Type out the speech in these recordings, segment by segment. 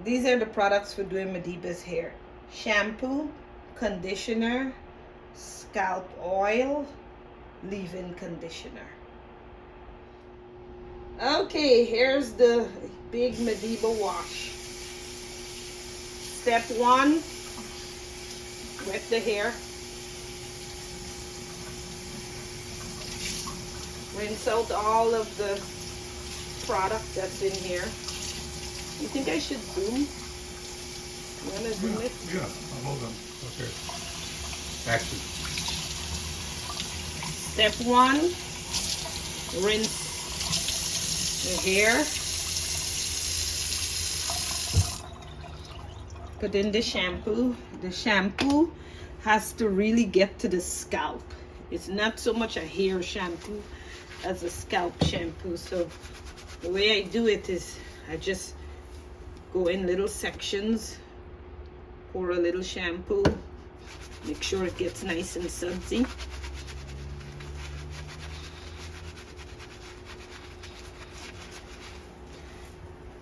These are the products for doing Madiba's hair: shampoo, conditioner, scalp oil, leave-in conditioner. Okay, here's the big Madiba wash. Step 1, wet the hair. Rinse out all of the product that's in here. You think I should zoom? You wanna zoom it? Yeah, I'll hold them. Okay. Action. Step 1, rinse the hair. Put in the shampoo. The shampoo has to really get to the scalp. It's not so much a hair shampoo as a scalp shampoo. So the way I do it is I just go in little sections, pour a little shampoo, make sure it gets nice and sudsy.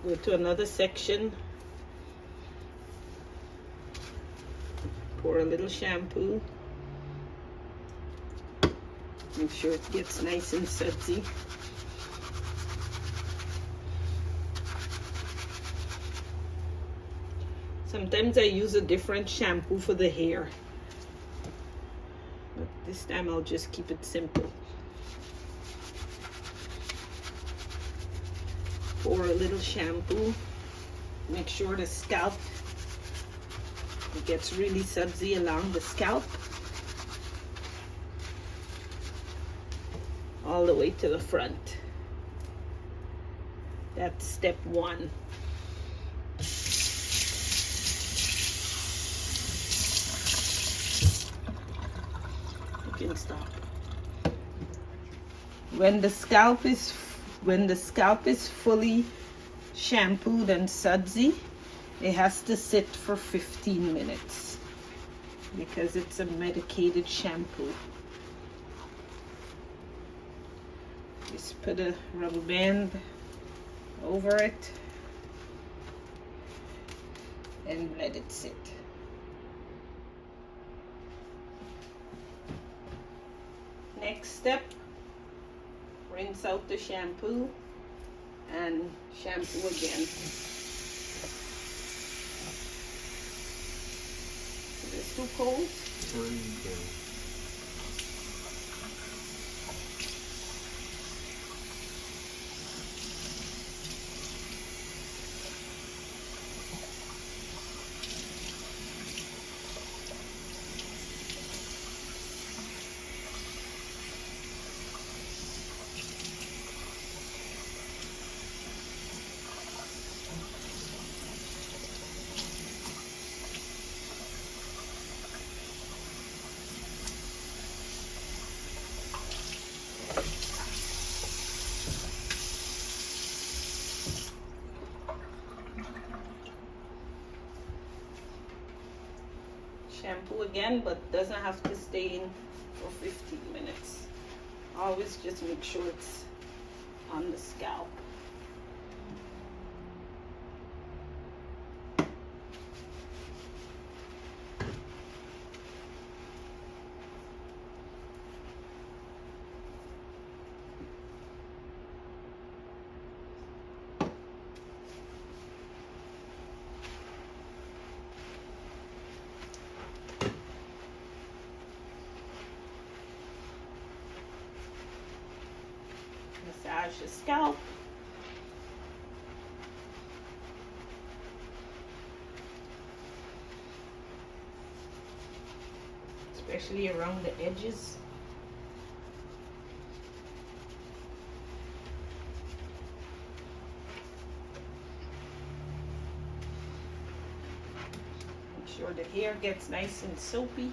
Go to another section, pour a little shampoo, make sure it gets nice and sudsy. Sometimes I use a different shampoo for the hair, but this time I'll just keep it simple. Pour a little shampoo, make sure the scalp, it gets really sudsy along the scalp, all the way to the front. That's step 1. You can stop. When the scalp is fully shampooed and sudsy, it has to sit for 15 minutes because it's a medicated shampoo. Just put a rubber band over it and let it sit. Next step, rinse out the shampoo and shampoo again. Is this too cold? Shampoo again, but doesn't have to stay in for 15 minutes. Always just make sure it's on the scalp. Massage the scalp. Especially around the edges. Make sure the hair gets nice and soapy.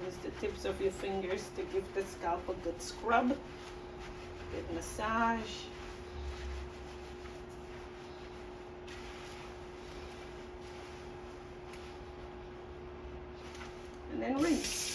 Use the tips of your fingers to give the scalp a good scrub, good massage. and then rinse.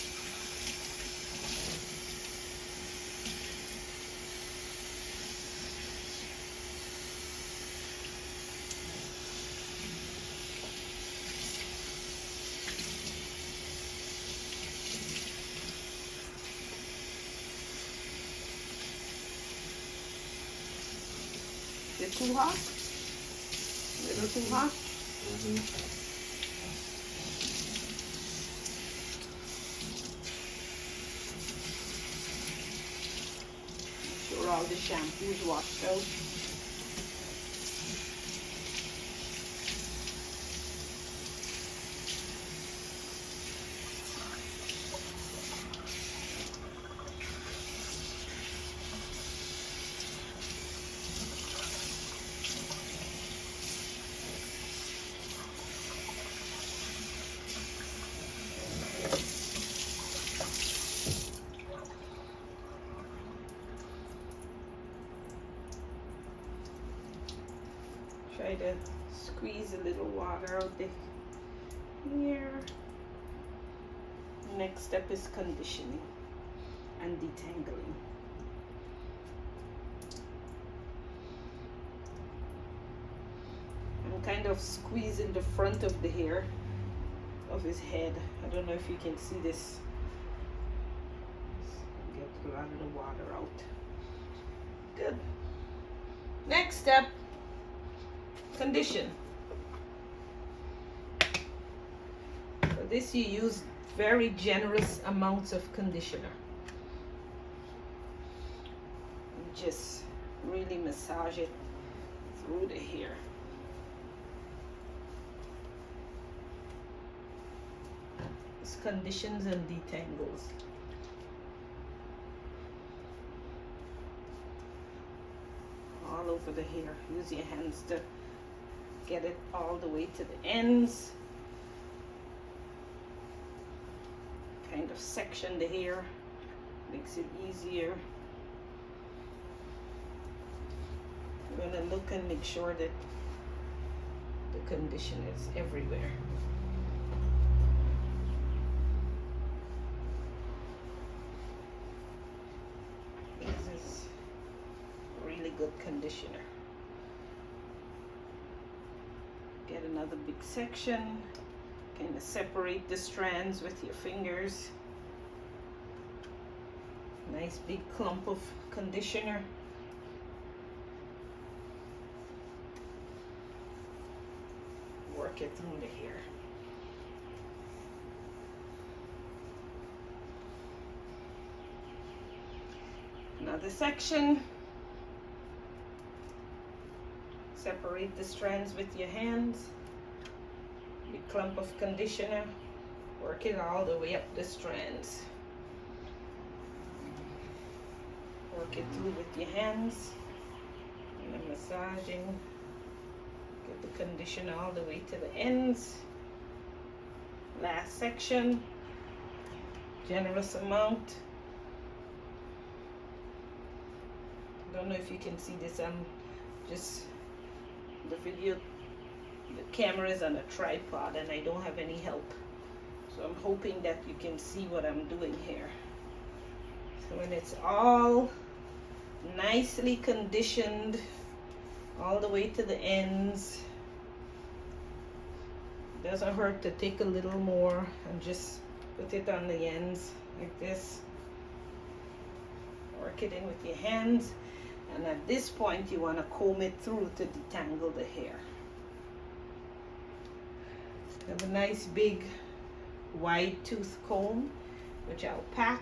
Is it too hot? A little too hot? Make sure all the shampoo is washed out. Try to squeeze a little water out here. Next step is conditioning and detangling. I'm kind of squeezing the front of the hair of his head. I don't know if you can see this. Get a lot of the water out. Good. Next step, condition. For this you use very generous amounts of conditioner. And just really massage it through the hair. This conditions and detangles. All over the hair. Use your hands to get it all the way to the ends. Kind of section the hair, makes it easier. I'm gonna look and make sure that the conditioner is everywhere. This is really good conditioner. Get another big section. Kind of separate the strands with your fingers. Nice big clump of conditioner. Work it through the hair. Another section. Separate the strands with your hands. Big clump of conditioner. Work it all the way up the strands. Work it through with your hands. And then massaging. Get the conditioner all the way to the ends. Last section. Generous amount. I don't know if you can see this. I'm just the video. The camera is on a tripod and I don't have any help. So I'm hoping that you can see what I'm doing here. So when it's all nicely conditioned all the way to the ends, it doesn't hurt to take a little more and just put it on the ends like this. Work it in with your hands, and at this point you want to comb it through to detangle the hair. Have a nice big wide tooth comb, which I'll pack.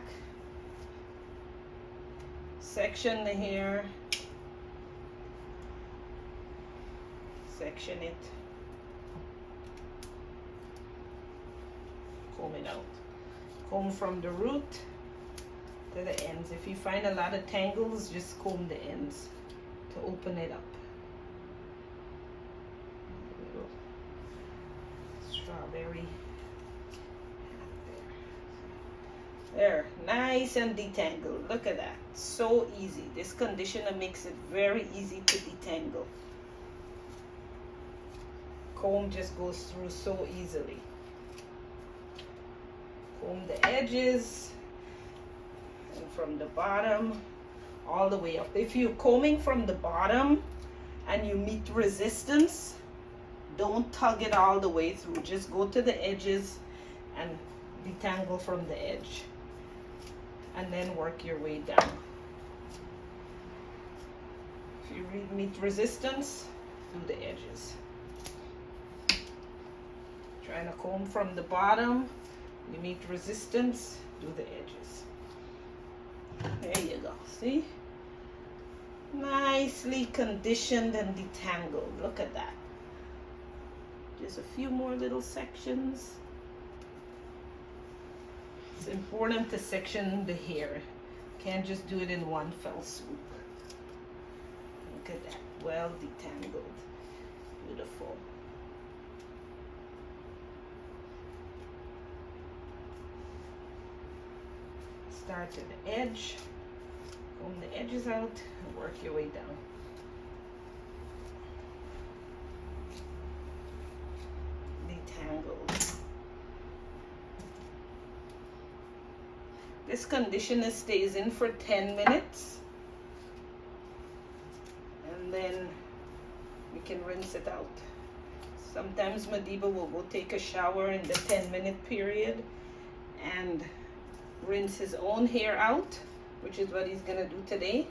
Section the hair. Section it. Comb it out. Comb from the root to the ends. If you find a lot of tangles, just comb the ends to open it up. Strawberry. There, nice and detangled. Look at that, so easy. This conditioner makes it very easy to detangle. Comb just goes through so easily. Comb the edges, and from the bottom all the way up. If you're combing from the bottom and you meet resistance, don't tug it all the way through. Just go to the edges and detangle from the edge, and then work your way down. If you meet resistance, do the edges. Trying to comb from the bottom, you meet resistance, do the edges. There you go, see? Nicely conditioned and detangled. Look at that. Just a few more little sections. It's important to section the hair. Can't just do it in one fell swoop. Look at that, well detangled. Beautiful. Start at the edge, comb the edges out, and work your way down. Detangled. This conditioner stays in for 10 minutes, and then we can rinse it out. Sometimes Madiba will go take a shower in the 10-minute period and rinse his own hair out, which is what he's gonna do today,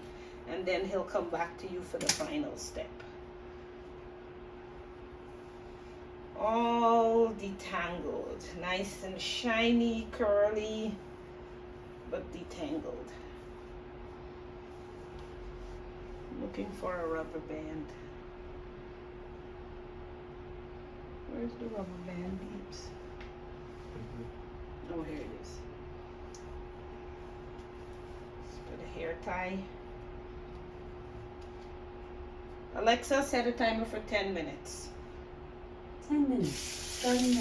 and then he'll come back to you for the final step. All detangled, nice and shiny, curly, but detangled. Looking for a rubber band. Where's the rubber band, Beeps? Oh, here it is. For the hair tie. Alexa, set a timer for 10 minutes. 10 minutes, starting now.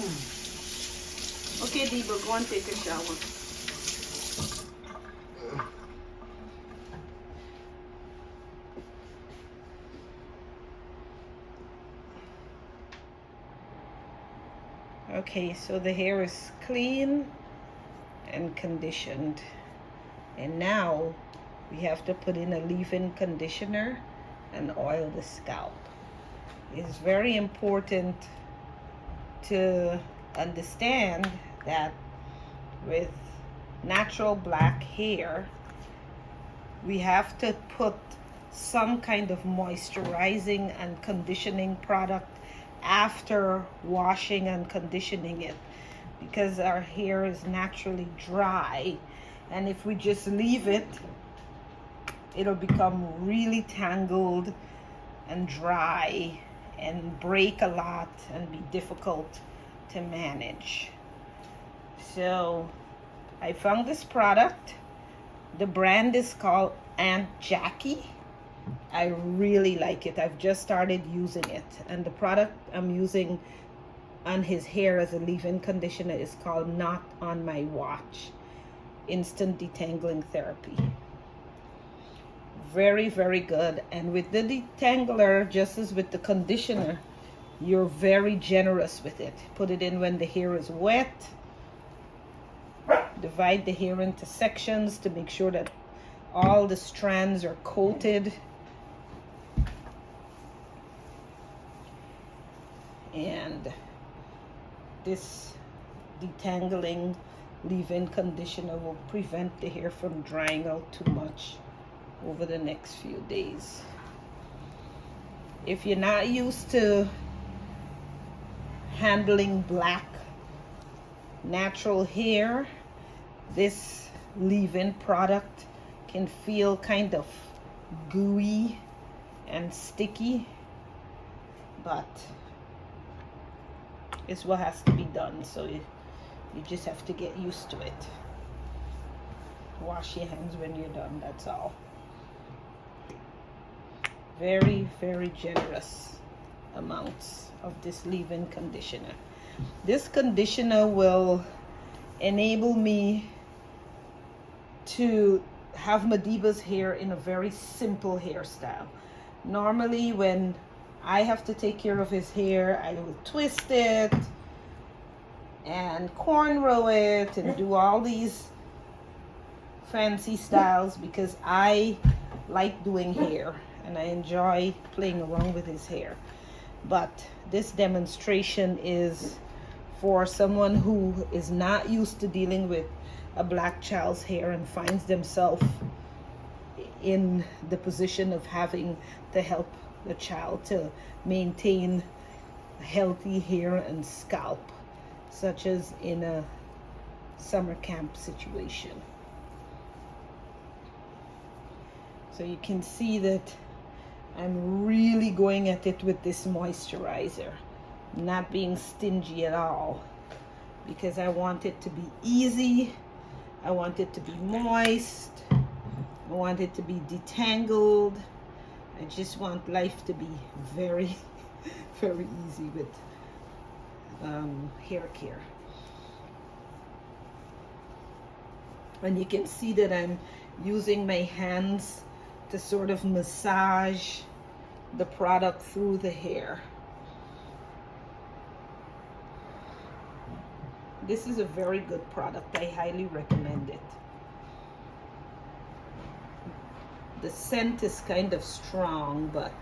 Okay, Debo, go and take a shower. Okay, so the hair is clean and conditioned. And now we have to put in a leave-in conditioner and oil the scalp. It's very important to understand that with natural black hair, we have to put some kind of moisturizing and conditioning product after washing and conditioning it, because our hair is naturally dry, and if we just leave it, it'll become really tangled and dry and break a lot and be difficult to manage. So I found this product. The brand is called Aunt Jackie. I really like it. I've just started using it, and the product I'm using on his hair as a leave-in conditioner is called Not On My Watch Instant Detangling Therapy. Very, very good. And with the detangler, just as with the conditioner, you're very generous with it. Put it in when the hair is wet. Divide the hair into sections to make sure that all the strands are coated. And this detangling leave-in conditioner will prevent the hair from drying out too much over the next few days. If you're not used to handling black natural hair, this leave-in product can feel kind of gooey and sticky, but it's what has to be done, so you just have to get used to it. Wash your hands when you're done, that's all. Very, very generous amounts of this leave-in conditioner. This conditioner will enable me to have Madiba's hair in a very simple hairstyle. Normally when I have to take care of his hair, I will twist it and cornrow it and do all these fancy styles because I like doing hair and I enjoy playing around with his hair. But this demonstration is for someone who is not used to dealing with a black child's hair and finds themselves in the position of having to help the child to maintain healthy hair and scalp, such as in a summer camp situation. So you can see that I'm really going at it with this moisturizer, not being stingy at all, because I want it to be easy, I want it to be moist, I want it to be detangled. I just want life to be very, very easy with hair care. And you can see that I'm using my hands to sort of massage the product through the hair. This is a very good product. I highly recommend it. The scent is kind of strong, but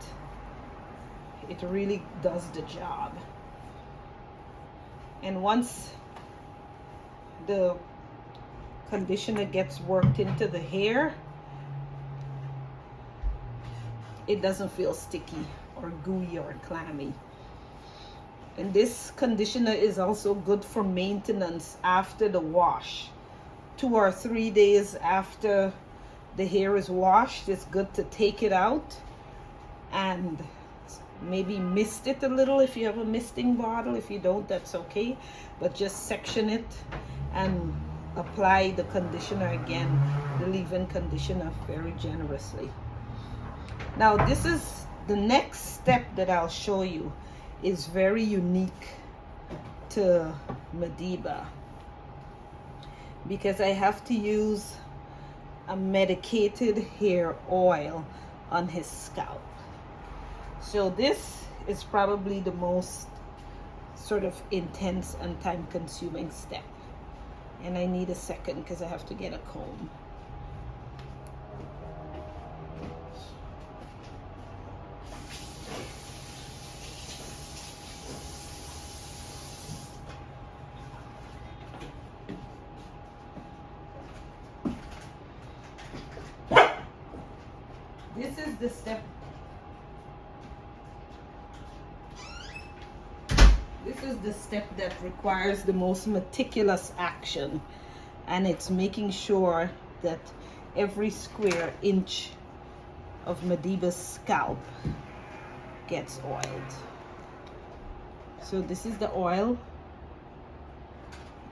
it really does the job. And once the conditioner gets worked into the hair, it doesn't feel sticky or gooey or clammy. And this conditioner is also good for maintenance after the wash. 2 or 3 days after the hair is washed, it's good to take it out and maybe mist it a little if you have a misting bottle. If you don't, that's okay, but just section it and apply the conditioner again, the leave-in conditioner, very generously. Now this is the next step that I'll show you, is very unique to Madiba because I have to use a medicated hair oil on his scalp. So this is probably the most sort of intense and time-consuming step. And I need a second because I have to get a comb. This is the step. This is the step that requires the most meticulous action, and it's making sure that every square inch of Madiba's scalp gets oiled. So this is the oil,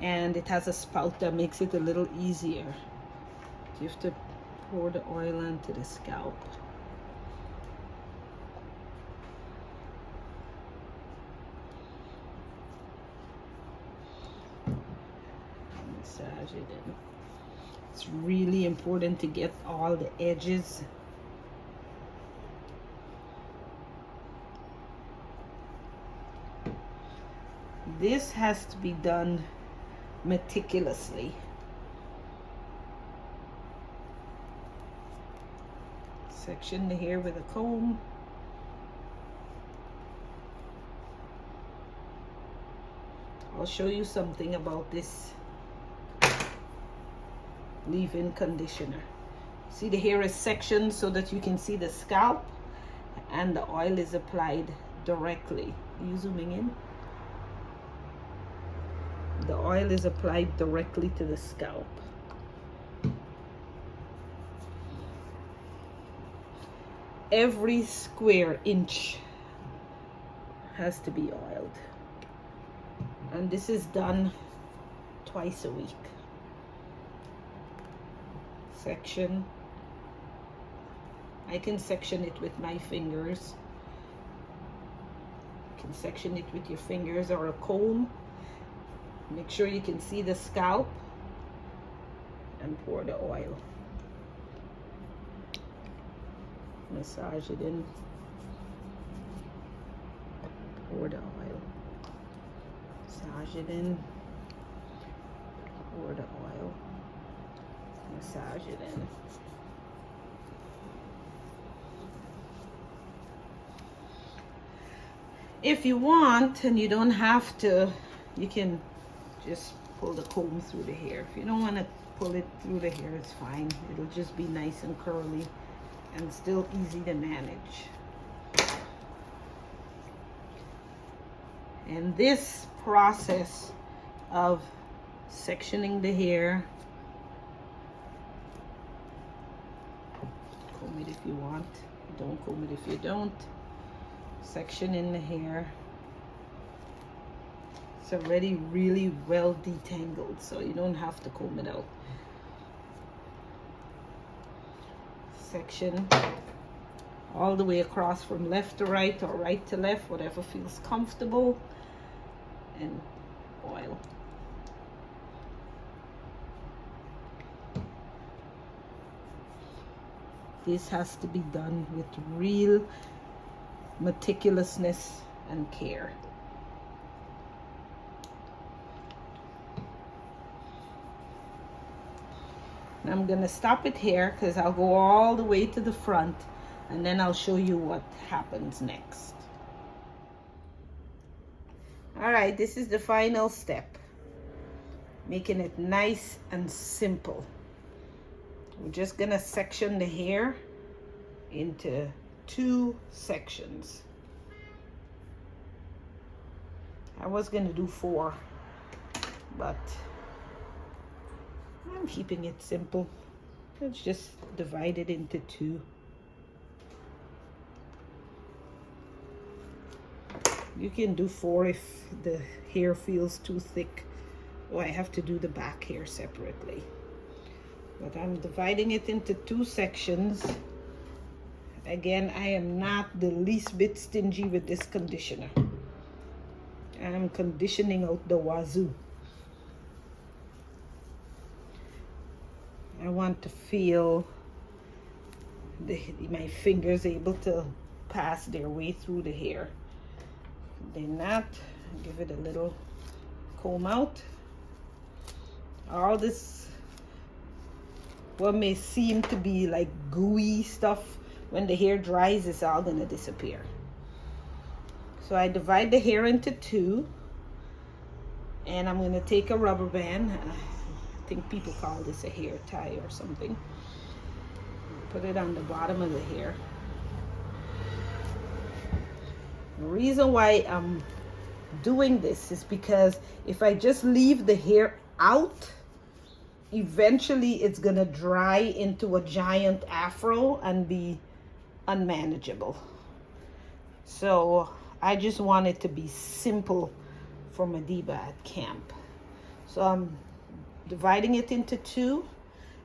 and it has a spout that makes it a little easier. You have to pour the oil onto the scalp. Massage it in. It's really important to get all the edges. This has to be done meticulously. Section the hair with a comb. I'll show you something about this leave-in conditioner. See, the hair is sectioned so that you can see the scalp, and the oil is applied directly. Are you zooming in? The oil is applied directly to the scalp. Every square inch has to be oiled, and this is done twice a week. Section. I can section it with my fingers. You can section it with your fingers or a comb. Make sure you can see the scalp and pour the oil. Massage it in. Pour the oil. Massage it in. Pour the oil, massage it in. If you want, and you don't have to, you can just pull the comb through the hair. If you don't want to pull it through the hair, it's fine. It'll just be nice and curly and still easy to manage. And this process of sectioning the hair, comb it if you want, don't comb it if you don't, section in the hair, it's already really well detangled, so you don't have to comb it out. Section all the way across from left to right or right to left, whatever feels comfortable, and oil. This has to be done with real meticulousness and care. And I'm gonna stop it here because I'll go all the way to the front and then I'll show you what happens next. All right, this is the final step, making it nice and simple. We're just gonna section the hair into 2 sections. I was gonna do 4, but I'm keeping it simple. Let's just divide it into 2. You can do 4 if the hair feels too thick. Oh, I have to do the back hair separately. But I'm dividing it into 2 sections. Again, I am not the least bit stingy with this conditioner. I'm conditioning out the wazoo. I want to feel my fingers able to pass their way through the hair. They're not, give it a little comb out. All this, what may seem to be like gooey stuff, when the hair dries, it's all gonna disappear. So I divide the hair into 2, and I'm gonna take a rubber band. I think people call this a hair tie or something. Put it on the bottom of the hair. The reason why I'm doing this is because if I just leave the hair out, eventually it's gonna dry into a giant afro and be unmanageable. So I just want it to be simple for Madiba at camp. So I'm dividing it into 2,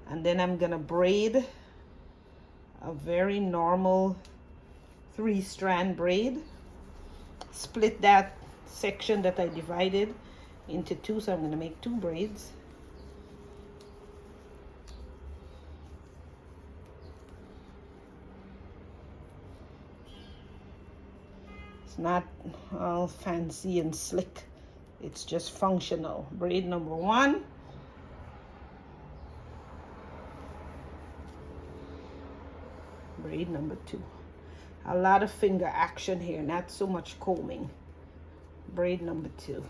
and then I'm gonna braid a very normal 3-strand braid. Split that section that I divided into 2, so I'm gonna make 2 braids. It's not all fancy and slick, it's just functional. Braid number 1. Braid number 2. A lot of finger action here, not so much combing. Braid number 2.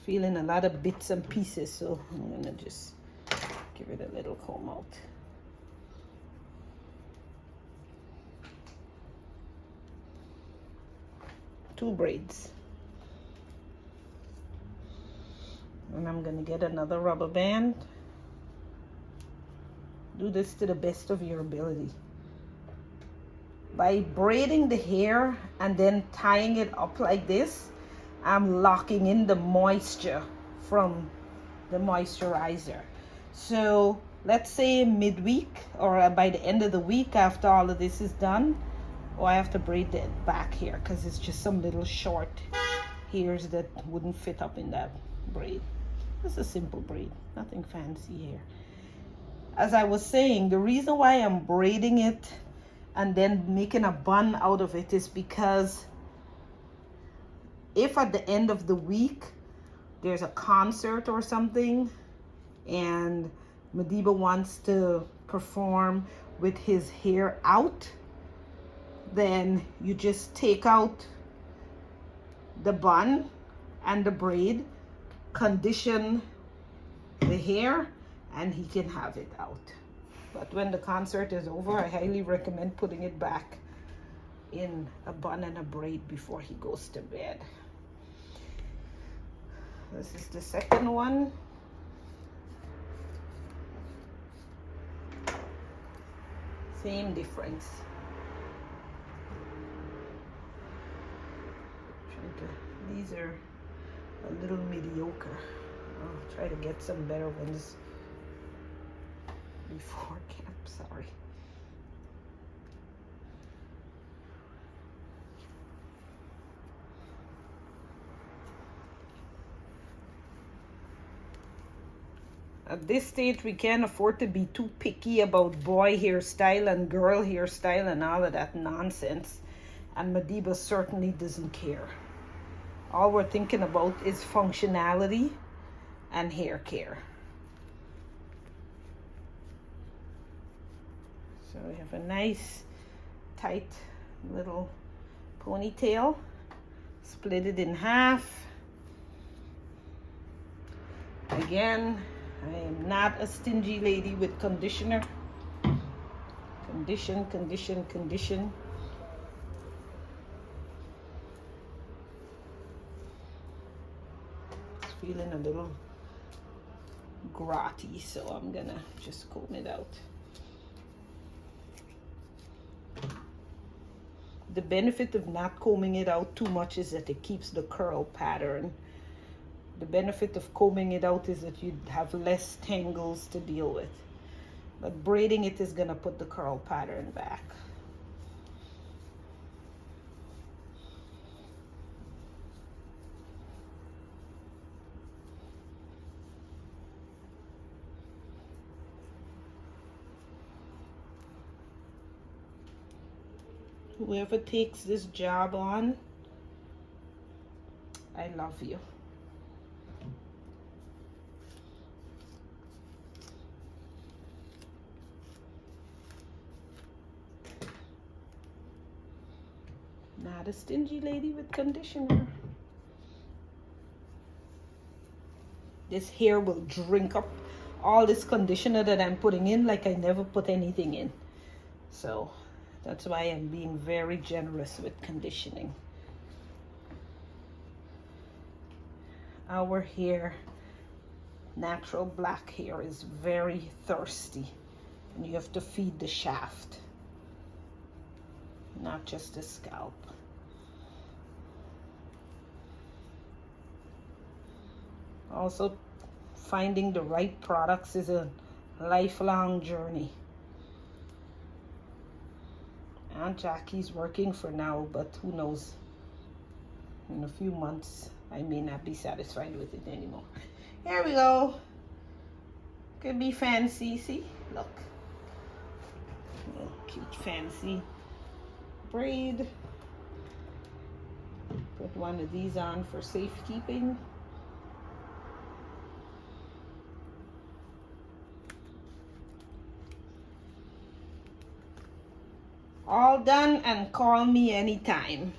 Feeling a lot of bits and pieces, so I'm gonna just give it a little comb out. Two braids. And I'm gonna get another rubber band. Do this to the best of your ability. By braiding the hair and then tying it up like this, I'm locking in the moisture from the moisturizer. So let's say midweek or by the end of the week after all of this is done, I have to braid the back hair because it's just some little short hairs that wouldn't fit up in that braid. It's a simple braid, nothing fancy here. as I was saying, the reason why I'm braiding it and then making a bun out of it is because if at the end of the week there's a concert or something and Madiba wants to perform with his hair out, then you just take out the bun and the braid, condition the hair, and he can have it out. But when the concert is over, I highly recommend putting it back in a bun and a braid before he goes to bed. This is the second one. Same difference. These are a little mediocre. I'll try to get some better ones before camp, sorry. At this stage, we can't afford to be too picky about boy hairstyle and girl hairstyle and all of that nonsense. And Madiba certainly doesn't care. All we're thinking about is functionality and hair care. So we have a nice, tight little ponytail. Split it in half. Again, I am not a stingy lady with conditioner. Condition, condition, condition. It's feeling a little grotty, so I'm gonna just comb it out. The benefit of not combing it out too much is that it keeps the curl pattern. The benefit of combing it out is that you have less tangles to deal with. But braiding it is gonna put the curl pattern back. Whoever takes this job on, I love you. Not a stingy lady with conditioner. This hair will drink up all this conditioner that I'm putting in like I never put anything in. So that's why I'm being very generous with conditioning. Our hair, natural black hair, is very thirsty. And you have to feed the shaft, not just the scalp. Also, finding the right products is a lifelong journey. Aunt Jackie's working for now, but who knows? In a few months, I may not be satisfied with it anymore. Here we go. Could be fancy, see? Look. Little cute fancy braid. Put one of these on for safekeeping. All done, and call me anytime.